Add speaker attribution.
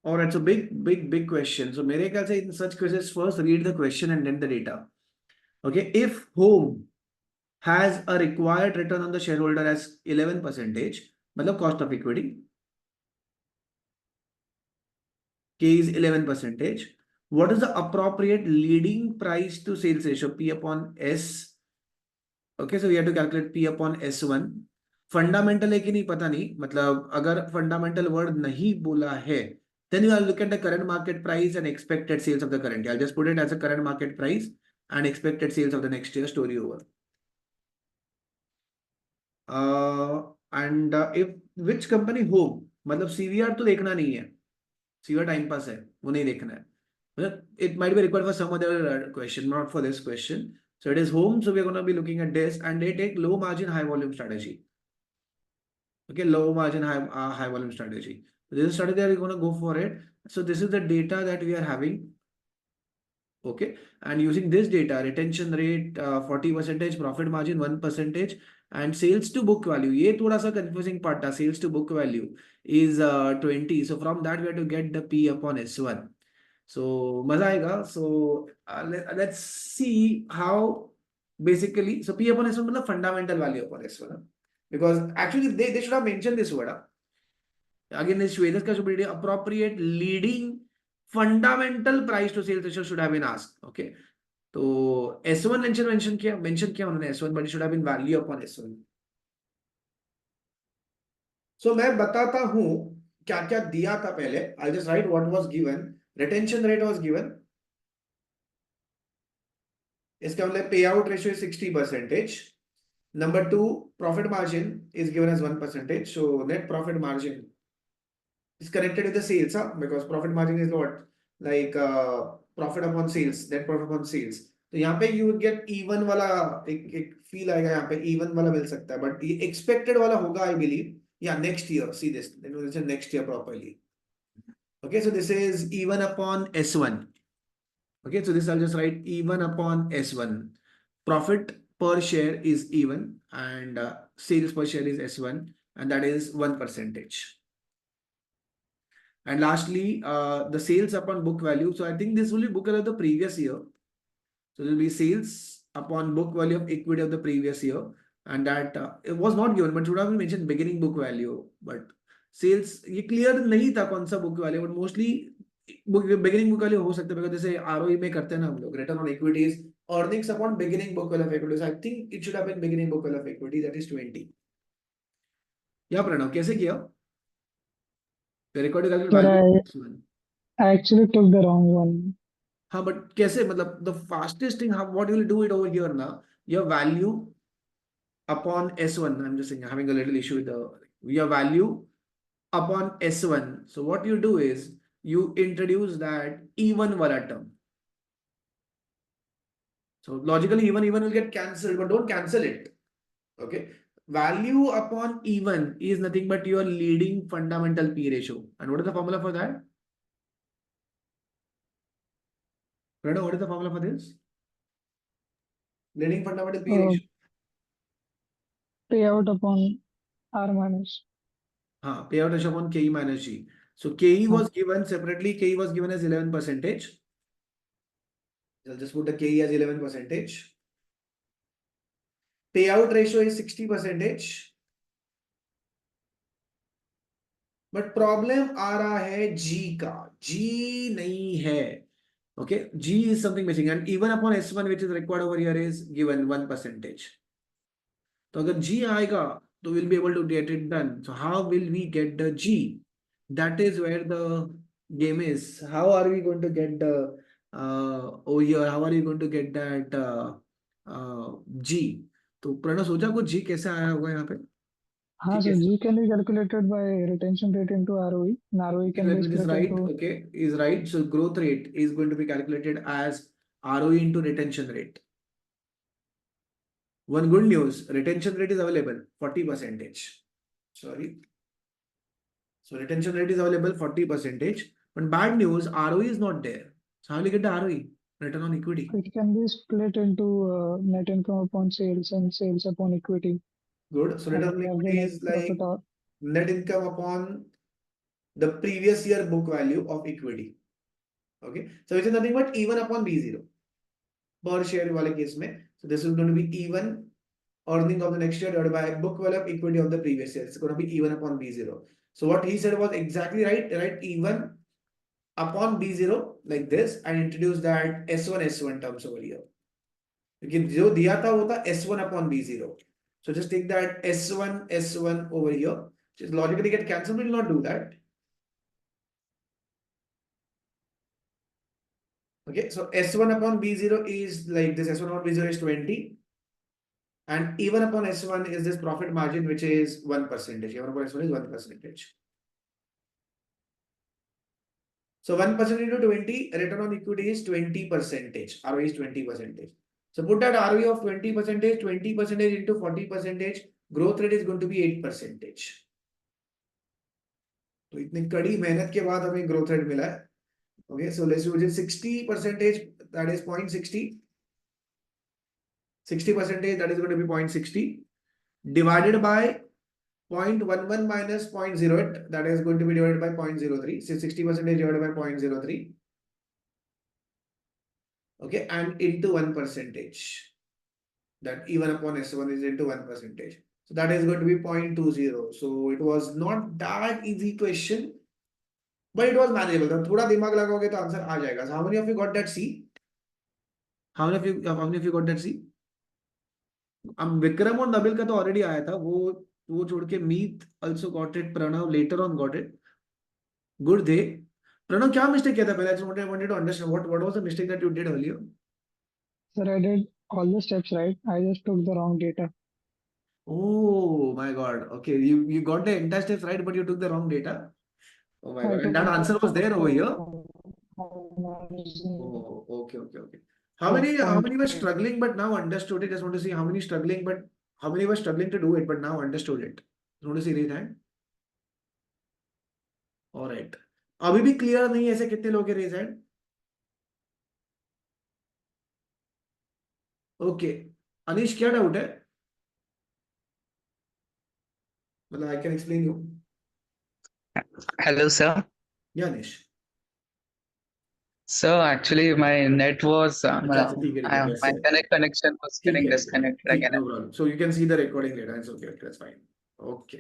Speaker 1: Or it's a big question. So मेरे ख्याल से in such cases first read the question and then the data. Okay, if home has a required return on the shareholder as 11%, मतलब cost of equity, K is 11%. What is the appropriate leading price to sales ratio P upon S? Okay, so we have to calculate P upon S1. Fundamental है कि नहीं पता नहीं, मतलब अगर fundamental word नहीं बोला है then you will look at the current market price and expected sales of the current year. I'll just put it as a current market price and expected sales of the next year, story over. And if which company home, मतलब CVR तो देखना नहीं है, CVR time pass है, वो नहीं देखना है. It might be required for some other question, not for this question. So it is home, so we're going to be looking at this, and they take low margin, high volume strategy. Okay, low margin, high volume strategy. So this is strategy that we're going to go for it. So this is the data that we are having. Okay, and using this data, retention rate 40%, profit margin 1%, and sales to book value. ये थोड़ा सा confusing part था. Sales to book value is 20. So from that we have to get the P upon S1. So मजा आएगा. So let's see how basically. So P upon S1 मतलब fundamental value upon S1. Because actually they should have mentioned this word. Again, this Shweta's ka should be appropriate leading fundamental price to sales ratio should have been asked. Okay. तो S1 mention किया उन्होंने S1, but it should have been value upon S1. So मैं बताता हूं क्या क्या दिया था पहले. I'll just write what was given. Retention rate was given. इसका मतलब payout ratio is 60%. Number 2, profit margin is given as 1%. So net profit margin is connected with the sales, because profit margin is what, like profit upon sales, net profit upon sales. तो यहाँ पे you will get even वाला एक feel आएगा, यहाँ पे even वाला मिल सकता है, but ये expected वाला होगा I believe. Yeah, next year. See this, then we'll say next year properly. Okay, so this is even upon S1. Okay, so this I'll just write even upon S1. Profit per share is even, and sales per share is S1, and that is 1%. And lastly, the sales upon book value. So I think this will be book value of the previous year. So there will be sales upon book value of equity of the previous year. And that it was not given, but should have been mentioned beginning book value. But sales, ये clear नहीं था कौन सा book value, but mostly beginning book value हो सकता है, because जैसे ROE में करते हैं ना हम लोग, return on equities, earnings upon beginning book value of equities. I think it should have been beginning book value of equity, that is 20. या प्रणव कैसे किया? Recorded
Speaker 2: Sir,
Speaker 1: value.
Speaker 2: I actually took the wrong one.
Speaker 1: हाँ but कैसे, मतलब the fastest thing, what you will do it over here now, your value upon S1. I'm just saying, having a little issue with your value upon S1. So what you do is you introduce that even wala term. So logically even will get cancelled, but don't cancel it. Okay. Value upon even is nothing but your leading fundamental P ratio. And what is the formula for that? Redo, what is the formula for this? Leading fundamental P ratio.
Speaker 2: Payout upon R minus.
Speaker 1: Payout ratio upon KE minus G. So KE was given separately. KE was given as 11%. I'll just put the KE as 11%. Payout ratio is 60%. But problem आ रहा है G का. G नहीं है. Okay, G is something missing, and even upon S1, which is required over here, is given 1%. तो अगर G आएगा तो we'll be able to get it done. So how will we get the G? That is where the game is. How are we going to get the over here? How are you going to get that G? तो प्रणव सोचा कुछ G कैसे आया होगा यहाँ पे?
Speaker 2: हाँ, so G can be calculated by retention rate into ROE, and ROE can
Speaker 1: Let
Speaker 2: be
Speaker 1: me just
Speaker 2: split
Speaker 1: write.
Speaker 2: into.
Speaker 1: Okay, is right. So growth rate is going to be calculated as ROE into retention rate. One good news, retention rate is available 40%. Sorry. So retention rate is available 40%. But bad news, ROE is not there. So how will you get the ROE? Return on equity.
Speaker 2: It can be split into net income upon sales and sales upon equity.
Speaker 1: Good. So return
Speaker 2: And
Speaker 1: on
Speaker 2: we have the
Speaker 1: equity
Speaker 2: net
Speaker 1: is
Speaker 2: profit
Speaker 1: like
Speaker 2: or
Speaker 1: net income upon the previous year book value of equity. Okay, so which is nothing but E1 upon B0 per share wale case mein. So this is going to be E1 earning of the next year divided by book value of equity of the previous year. It's going to be E1 upon B0. So what he said was exactly right. Right, E1 upon B0 like this and introduce that S1 terms over here. क्योंकि जो दिया था वो था S1 upon B0. So just take that S1 over here. Just logically get cancelled. We will not do that. Okay, so S1 upon B0 is like this. S1 upon B0 is 20. And even upon S1 is this profit margin, which is 1%. Even upon S1 is 1%. So 1% into 20, return on equity is 20%. ROE is 20%. So put that ROE of 20%, 20% into 40%, growth rate is going to be 8%. तो इतनी कड़ी मेहनत के बाद हमें growth rate मिला है. Okay, so let's use it 60%, that is 0.60. 60%, that is going to be 0.60 divided by 0.11 minus 0.08, that is going to be divided by 0.03. So 60% divided by 0.03. Okay, and into 1%. That even upon S1 is into 1%. So that is going to be 0.20. So it was not that easy question, but it was manageable. तो थोड़ा दिमाग लगाओगे तो answer आ जाएगा. So how many of you got that C? How many of you got that C? Vikram और नबिल का तो already आया था. वो छोड़ के मीत also got it. Pranav later on got it. Good day. Pranav क्या मिस्टेक किया था पहले? I wanted to understand what was the mistake that you did earlier?
Speaker 2: Sir, I did all the steps right. I just took the wrong data.
Speaker 1: Oh my God. Okay, you got the entire steps right, but you took the wrong data. Oh my
Speaker 2: I
Speaker 1: God. And
Speaker 2: took
Speaker 1: that answer was there over here.
Speaker 2: how
Speaker 1: Oh, okay. How
Speaker 2: point.
Speaker 1: many were struggling but now understood it? Just want to see how many struggling, but how many were struggling to do it but now understood it. Just want to see raise hand. All right. अभी भी clear नहीं है ऐसे कितने लोग raise hand? Okay. Anish क्या doubt है? मतलब I can explain you.
Speaker 3: Hello, sir.
Speaker 1: या Anish.
Speaker 3: So actually, my net was
Speaker 1: अच्छा अच्छा ठीक है
Speaker 3: my
Speaker 1: वैसे
Speaker 3: connection was
Speaker 1: ठीक
Speaker 3: getting
Speaker 1: है
Speaker 3: disconnected
Speaker 1: ठीक
Speaker 3: again.
Speaker 1: No problem. So you can see the recording later. It's okay, that's fine. Okay.